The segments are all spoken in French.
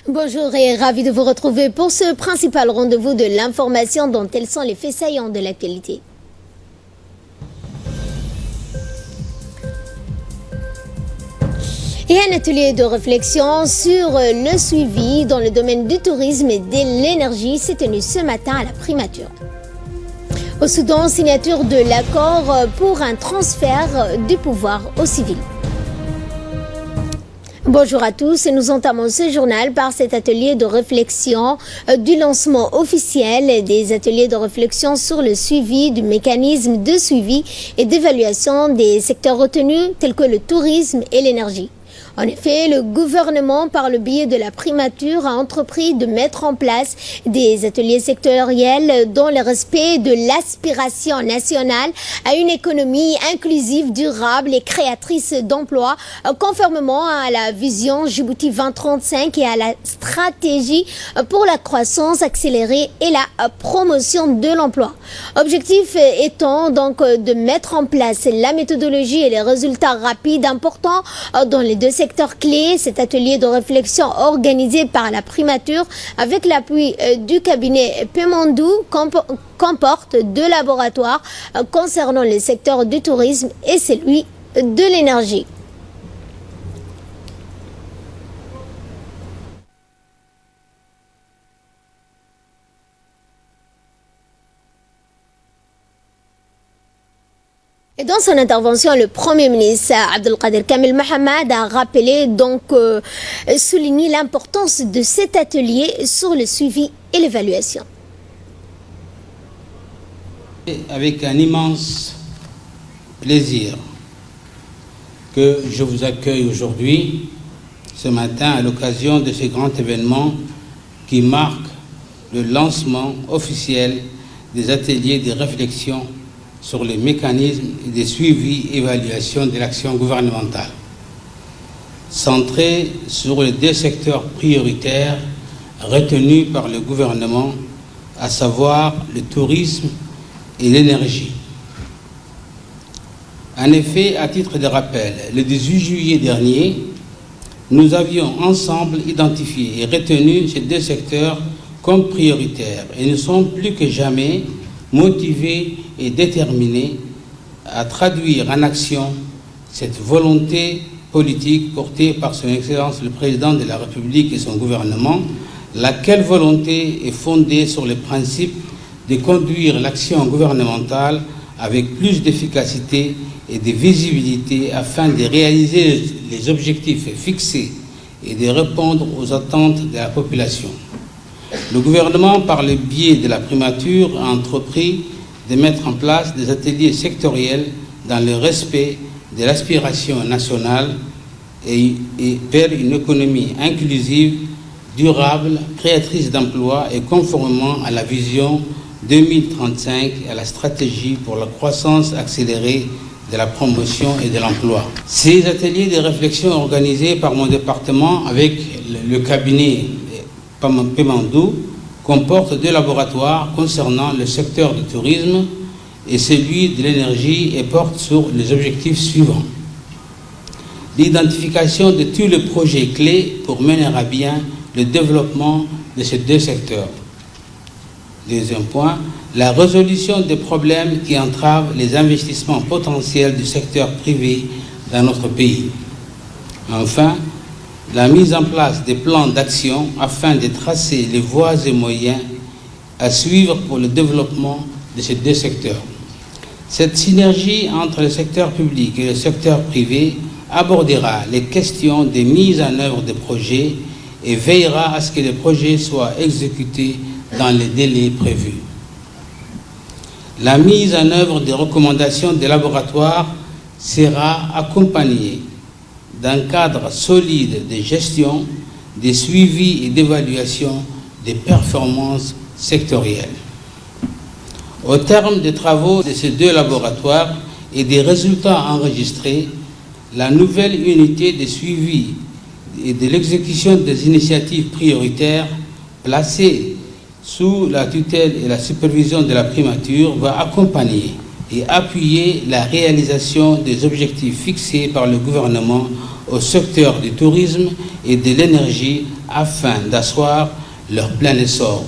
Bonjour et ravi de vous retrouver pour ce principal rendez-vous de l'information dont tels sont les faits saillants de l'actualité. Et un atelier de réflexion sur le suivi dans le domaine du tourisme et de l'énergie s'est tenu ce matin à la primature. Au Soudan, signature de l'accord pour un transfert du pouvoir aux civils. Bonjour à tous, nous entamons ce journal par cet atelier de réflexion du lancement officiel des ateliers de réflexion sur le suivi du mécanisme de suivi et d'évaluation des secteurs retenus tels que le tourisme et l'énergie. En effet, le gouvernement, par le biais de la primature, a entrepris de mettre en place des ateliers sectoriels dans le respect de l'aspiration nationale à une économie inclusive, durable et créatrice d'emplois, conformément à la vision Djibouti 2035 et à la stratégie pour la croissance accélérée et la promotion de l'emploi. Objectif étant donc de mettre en place la méthodologie et les résultats rapides importants dans les deux secteur clé. Cet atelier de réflexion organisé par la primature avec l'appui du cabinet Pemandou comporte deux laboratoires concernant les secteurs du tourisme et celui de l'énergie. Et dans son intervention, le Premier ministre Abdelkader Kamel Mohamed a rappelé souligné l'importance de cet atelier sur le suivi et l'évaluation. Avec un immense plaisir que je vous accueille aujourd'hui, ce matin, à l'occasion de ce grand événement qui marque le lancement officiel des ateliers de réflexion sur les mécanismes de suivi et évaluation de l'action gouvernementale, centrés sur les deux secteurs prioritaires retenus par le gouvernement, à savoir le tourisme et l'énergie. En effet, à titre de rappel, le 18 juillet dernier, nous avions ensemble identifié et retenu ces deux secteurs comme prioritaires et nous sommes plus que jamais motivés et déterminés à traduire en action cette volonté politique portée par son Excellence le Président de la République et son gouvernement, laquelle volonté est fondée sur le principe de conduire l'action gouvernementale avec plus d'efficacité et de visibilité afin de réaliser les objectifs fixés et de répondre aux attentes de la population. Le gouvernement, par le biais de la primature, a entrepris de mettre en place des ateliers sectoriels dans le respect de l'aspiration nationale et vers une économie inclusive, durable, créatrice d'emplois et conformément à la vision 2035 et à la stratégie pour la croissance accélérée de la promotion et de l'emploi. Ces ateliers de réflexion organisés par mon département avec le cabinet Pemandou comportent deux laboratoires concernant le secteur du tourisme et celui de l'énergie et portent sur les objectifs suivants. L'identification de tous les projets clés pour mener à bien le développement de ces deux secteurs. Deuxième point, la résolution des problèmes qui entravent les investissements potentiels du secteur privé dans notre pays. Enfin, la mise en place des plans d'action afin de tracer les voies et moyens à suivre pour le développement de ces deux secteurs. Cette synergie entre le secteur public et le secteur privé abordera les questions de mise en œuvre des projets et veillera à ce que les projets soient exécutés dans les délais prévus. La mise en œuvre des recommandations des laboratoires sera accompagnée d'un cadre solide de gestion, de suivi et d'évaluation des performances sectorielles. Au terme des travaux de ces deux laboratoires et des résultats enregistrés, la nouvelle unité de suivi et de l'exécution des initiatives prioritaires placée sous la tutelle et la supervision de la primature va accompagner et appuyer la réalisation des objectifs fixés par le gouvernement au secteur du tourisme et de l'énergie afin d'asseoir leur plein essor.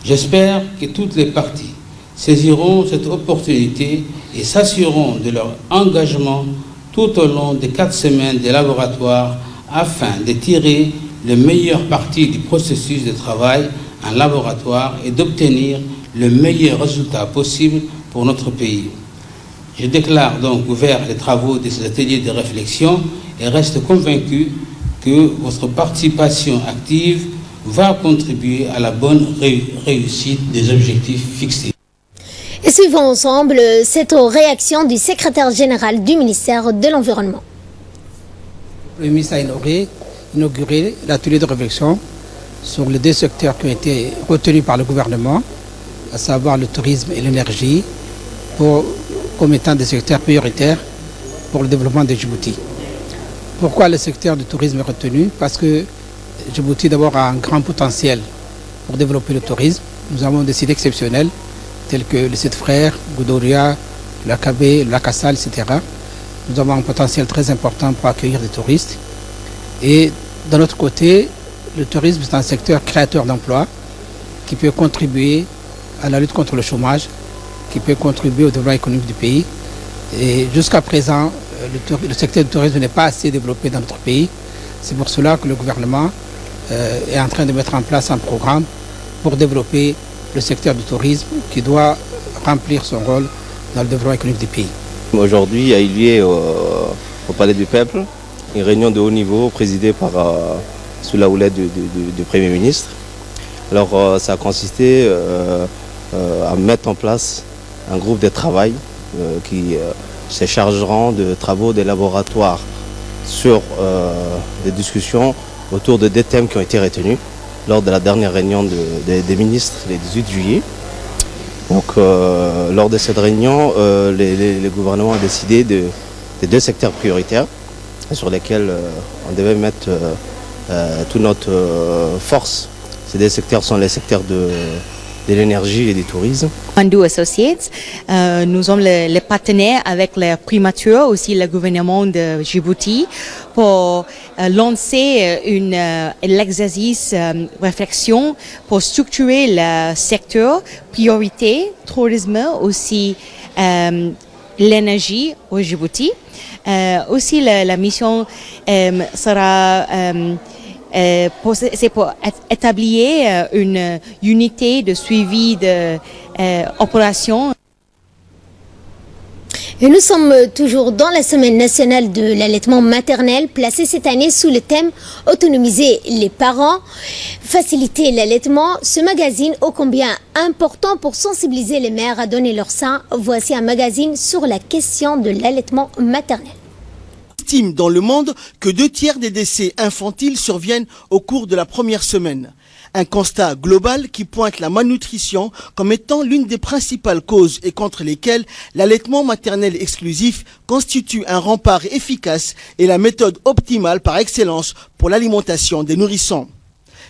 J'espère que toutes les parties saisiront cette opportunité et s'assureront de leur engagement tout au long des 4 semaines de laboratoire afin de tirer le meilleur parti du processus de travail en laboratoire et d'obtenir le meilleur résultat possible pour notre pays. Je déclare donc ouvert les travaux de ces ateliers de réflexion et reste convaincu que votre participation active va contribuer à la bonne réussite des objectifs fixés. Et suivons ensemble cette réaction du secrétaire général du ministère de l'Environnement. Le ministre a inauguré l'atelier de réflexion sur les 2 secteurs qui ont été retenus par le gouvernement, à savoir le tourisme et l'énergie, comme étant des secteurs prioritaires pour le développement de Djibouti. Pourquoi le secteur du tourisme est retenu? Parce que Djibouti d'abord a un grand potentiel pour développer le tourisme. Nous avons des sites exceptionnels tels que le site Frères, Goudoria, l'Akabé, l'Akassal, etc. Nous avons un potentiel très important pour accueillir des touristes. Et d'un autre côté, le tourisme est un secteur créateur d'emplois qui peut contribuer à la lutte contre le chômage, qui peut contribuer au développement économique du pays. Et jusqu'à présent, le secteur du tourisme n'est pas assez développé dans notre pays. C'est pour cela que le gouvernement est en train de mettre en place un programme pour développer le secteur du tourisme qui doit remplir son rôle dans le développement économique du pays. Aujourd'hui, il y a eu lieu au Palais du Peuple une réunion de haut niveau présidée sous la houlette du Premier ministre. Alors ça a consisté à mettre en place un groupe de travail qui se chargeront de travaux des laboratoires sur des discussions autour de 2 thèmes qui ont été retenus lors de la dernière réunion des ministres le 18 juillet. Donc lors de cette réunion, le gouvernement a décidé des 2 secteurs prioritaires sur lesquels on devait mettre toute notre force. Ces 2 secteurs sont les secteurs de l'énergie et du tourisme. Mandou Associates, nous sommes les partenaires avec les primatures, aussi le gouvernement de Djibouti, pour lancer l'exercice réflexion pour structurer le secteur priorité, tourisme, aussi l'énergie au Djibouti. Aussi la mission sera c'est pour établir une unité de suivi d'opération. Et nous sommes toujours dans la semaine nationale de l'allaitement maternel, placée cette année sous le thème « Autonomiser les parents, faciliter l'allaitement ». Ce magazine, ô combien important pour sensibiliser les mères à donner leur sein, voici un magazine sur la question de l'allaitement maternel. Estime dans le monde que 2/3 des décès infantiles surviennent au cours de la première semaine. Un constat global qui pointe la malnutrition comme étant l'une des principales causes et contre lesquelles l'allaitement maternel exclusif constitue un rempart efficace et la méthode optimale par excellence pour l'alimentation des nourrissons.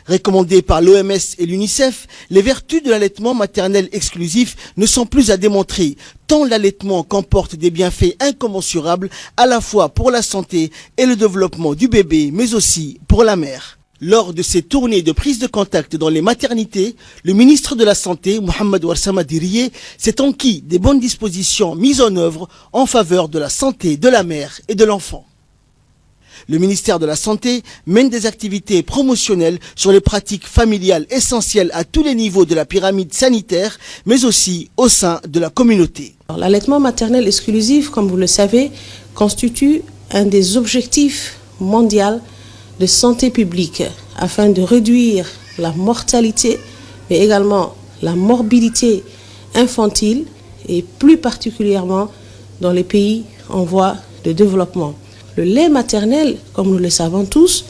Recommandés par l'OMS et l'UNICEF, les vertus de l'allaitement maternel exclusif ne sont plus à démontrer, tant l'allaitement comporte des bienfaits incommensurables à la fois pour la santé et le développement du bébé, mais aussi pour la mère. Lors de ces tournées de prise de contact dans les maternités, le ministre de la Santé, Mohamed Warsama Diriye, s'est enquis des bonnes dispositions mises en œuvre en faveur de la santé de la mère et de l'enfant. Le ministère de la Santé mène des activités promotionnelles sur les pratiques familiales essentielles à tous les niveaux de la pyramide sanitaire, mais aussi au sein de la communauté. L'allaitement maternel exclusif, comme vous le savez, constitue un des objectifs mondiaux de santé publique afin de réduire la mortalité, mais également la morbidité infantile et plus particulièrement dans les pays en voie de développement. Le lait maternel, comme nous le savons tous,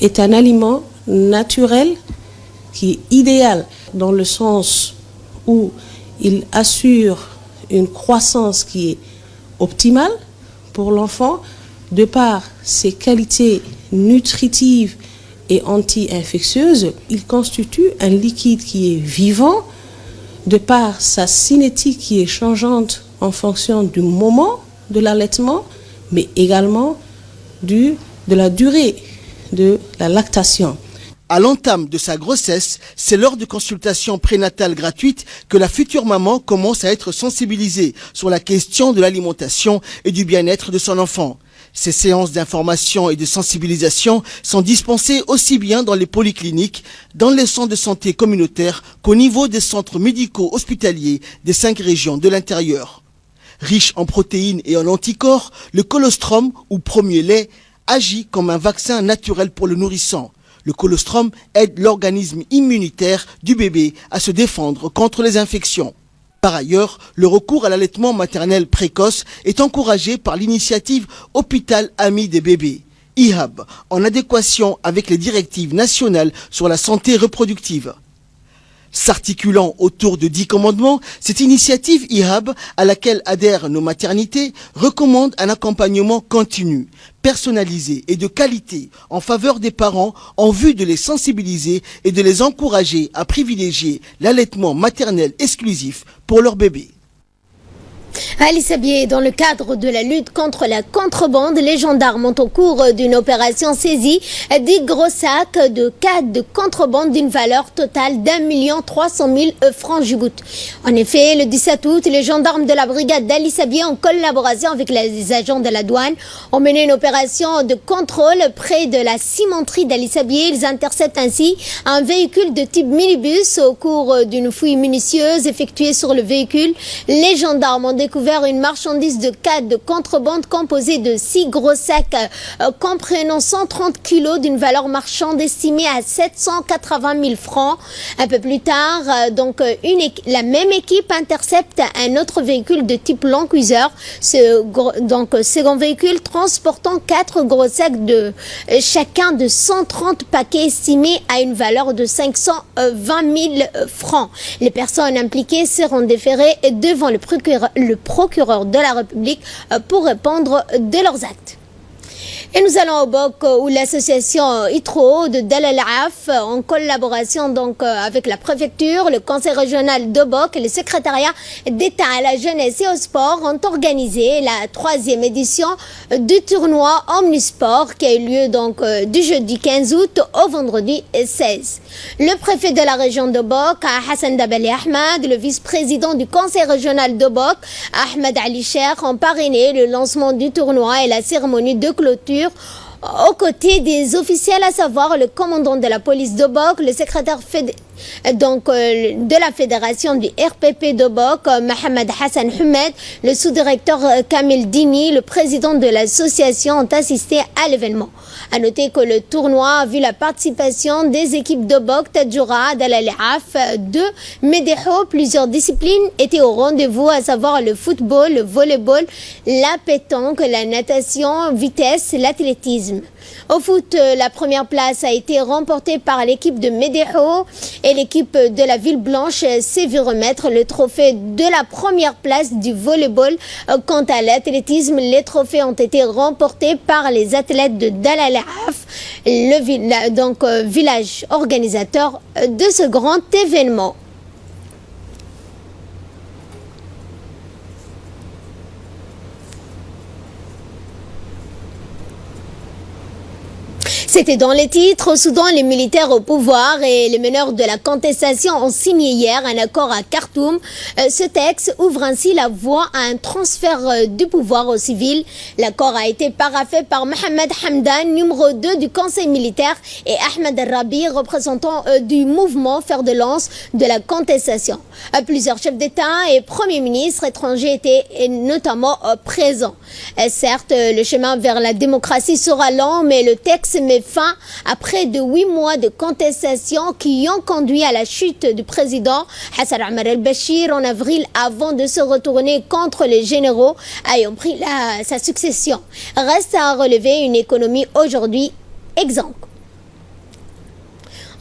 est un aliment naturel qui est idéal dans le sens où il assure une croissance qui est optimale pour l'enfant de par ses qualités nutritives et anti-infectieuses. Il constitue un liquide qui est vivant de par sa cinétique qui est changeante en fonction du moment de l'allaitement, mais également de la durée de la lactation. À l'entame de sa grossesse, c'est lors de consultations prénatales gratuites que la future maman commence à être sensibilisée sur la question de l'alimentation et du bien-être de son enfant. Ces séances d'information et de sensibilisation sont dispensées aussi bien dans les polycliniques, dans les centres de santé communautaires qu'au niveau des centres médicaux hospitaliers des 5 régions de l'intérieur. Riche en protéines et en anticorps, le colostrum, ou premier lait, agit comme un vaccin naturel pour le nourrisson. Le colostrum aide l'organisme immunitaire du bébé à se défendre contre les infections. Par ailleurs, le recours à l'allaitement maternel précoce est encouragé par l'initiative Hôpital Ami des bébés, IHAB, en adéquation avec les directives nationales sur la santé reproductive. S'articulant autour de 10 commandements, cette initiative IHAB, à laquelle adhèrent nos maternités, recommande un accompagnement continu, personnalisé et de qualité en faveur des parents en vue de les sensibiliser et de les encourager à privilégier l'allaitement maternel exclusif pour leur bébé. À Alissabié, dans le cadre de la lutte contre la contrebande, les gendarmes ont au cours d'une opération saisi 10 gros sacs de cadres de contrebande d'une valeur totale d'1 300 000 francs Djibouti. En effet, le 17 août, les gendarmes de la brigade d'Alissabié, en collaboration avec les agents de la douane, ont mené une opération de contrôle près de la cimenterie d'Alissabié. Ils interceptent ainsi un véhicule de type minibus. Au cours d'une fouille minutieuse effectuée sur le véhicule, les gendarmes ont découvert une marchandise de cadres de contrebande composée de 6 gros sacs comprenant 130 kilos d'une valeur marchande estimée à 780 000 francs. Un peu plus tard, la même équipe intercepte un autre véhicule de type long cuiseur. Second véhicule transportant 4 gros sacs de chacun de 130 paquets estimés à une valeur de 520 000 francs. Les personnes impliquées seront déférées devant le procureur de la République pour répondre de leurs actes. Et nous allons au Bok où l'association ITRO de Dalal Af, en collaboration avec la préfecture, le conseil régional de Bok et le secrétariat d'État à la jeunesse et au sport ont organisé la 3e édition du tournoi Omnisport qui a eu lieu du jeudi 15 août au vendredi 16. Le préfet de la région de Bok, Hassan Dabali Ahmad, le vice-président du conseil régional de Bok, Ahmed Ali Cheikh, ont parrainé le lancement du tournoi et la cérémonie de clôture aux côtés des officiels, à savoir le commandant de la police de Bok, le secrétaire de la fédération du RPP de Bok, Mohamed Hassan Humed, le sous-directeur Kamil Dini, le président de l'association ont assisté à l'événement. À noter que le tournoi a vu la participation des équipes de Bok, Tadjoura, Dalal Af, de Médého. Plusieurs disciplines étaient au rendez-vous, à savoir le football, le volleyball, la pétanque, la natation, vitesse, l'athlétisme. Au foot, la première place a été remportée par l'équipe de Médého et l'équipe de la Ville Blanche s'est vu remettre le trophée de la première place du volleyball. Quant à l'athlétisme, les trophées ont été remportés par les athlètes de Dalal Af, village organisateur de ce grand événement. C'était dans les titres. Au Soudan, les militaires au pouvoir et les meneurs de la contestation ont signé hier un accord à Khartoum. Ce texte ouvre ainsi la voie à un transfert du pouvoir aux civils. L'accord a été paraphé par Mohamed Hamdan, numéro 2 du conseil militaire, et Ahmed Rabi, représentant du mouvement fer de lance de la contestation. Plusieurs chefs d'État et premiers ministres étrangers étaient notamment présents. Certes, le chemin vers la démocratie sera lent, mais le texte met fin à près de 8 mois de contestation qui ont conduit à la chute du président Hassan Omar el-Bashir en avril, avant de se retourner contre les généraux ayant pris sa succession. Reste à relever une économie aujourd'hui exsangue.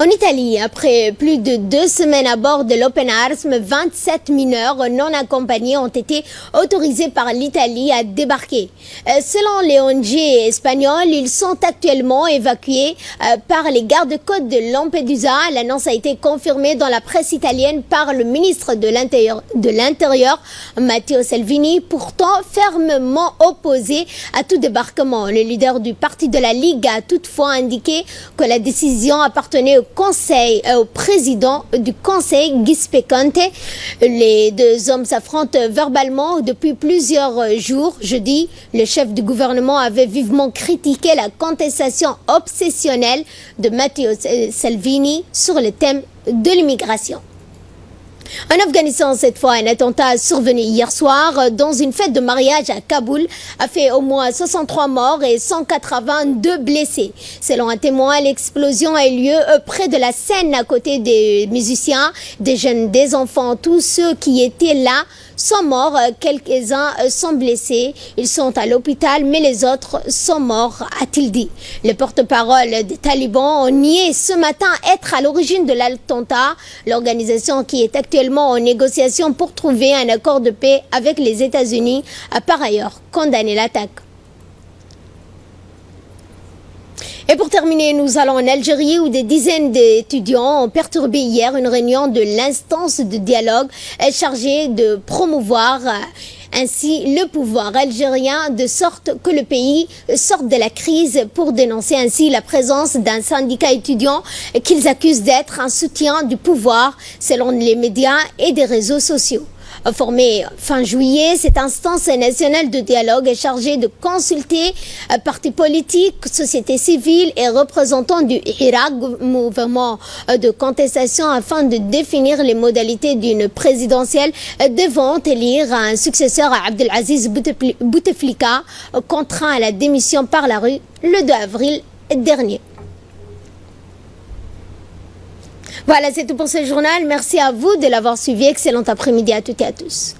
En Italie, après plus de 2 semaines à bord de l'Open Arms, 27 mineurs non accompagnés ont été autorisés par l'Italie à débarquer. Selon les ONG espagnoles, ils sont actuellement évacués par les gardes-côtes de Lampedusa. L'annonce a été confirmée dans la presse italienne par le ministre de l'Intérieur, Matteo Salvini, pourtant fermement opposé à tout débarquement. Le leader du parti de la Ligue a toutefois indiqué que la décision appartenait au président du conseil, Giuseppe Conte. Les deux hommes s'affrontent verbalement depuis plusieurs jours. Jeudi, le chef du gouvernement avait vivement critiqué la contestation obsessionnelle de Matteo Salvini sur le thème de l'immigration. En Afghanistan, cette fois, un attentat survenu hier soir dans une fête de mariage à Kaboul a fait au moins 63 morts et 182 blessés. Selon un témoin, l'explosion a eu lieu près de la scène à côté des musiciens, des jeunes, des enfants. Tous ceux qui étaient là sont morts, quelques-uns sont blessés. Ils sont à l'hôpital, mais les autres sont morts, a-t-il dit. Le porte-parole des talibans a nié ce matin être à l'origine de l'attentat. L'organisation qui est actuellement en négociation pour trouver un accord de paix avec les États-Unis a par ailleurs condamné l'attaque. Et pour terminer, nous allons en Algérie où des dizaines d'étudiants ont perturbé hier une réunion de l'instance de dialogue chargée de promouvoir ainsi le pouvoir algérien de sorte que le pays sorte de la crise, pour dénoncer ainsi la présence d'un syndicat étudiant qu'ils accusent d'être un soutien du pouvoir selon les médias et des réseaux sociaux. Formée fin juillet, cette instance nationale de dialogue est chargée de consulter partis politiques, sociétés civiles et représentants du Hirak, mouvement de contestation, afin de définir les modalités d'une présidentielle devant élire un successeur à Abdelaziz Bouteflika, contraint à la démission par la rue le 2 avril dernier. Voilà, c'est tout pour ce journal. Merci à vous de l'avoir suivi. Excellent après-midi à toutes et à tous.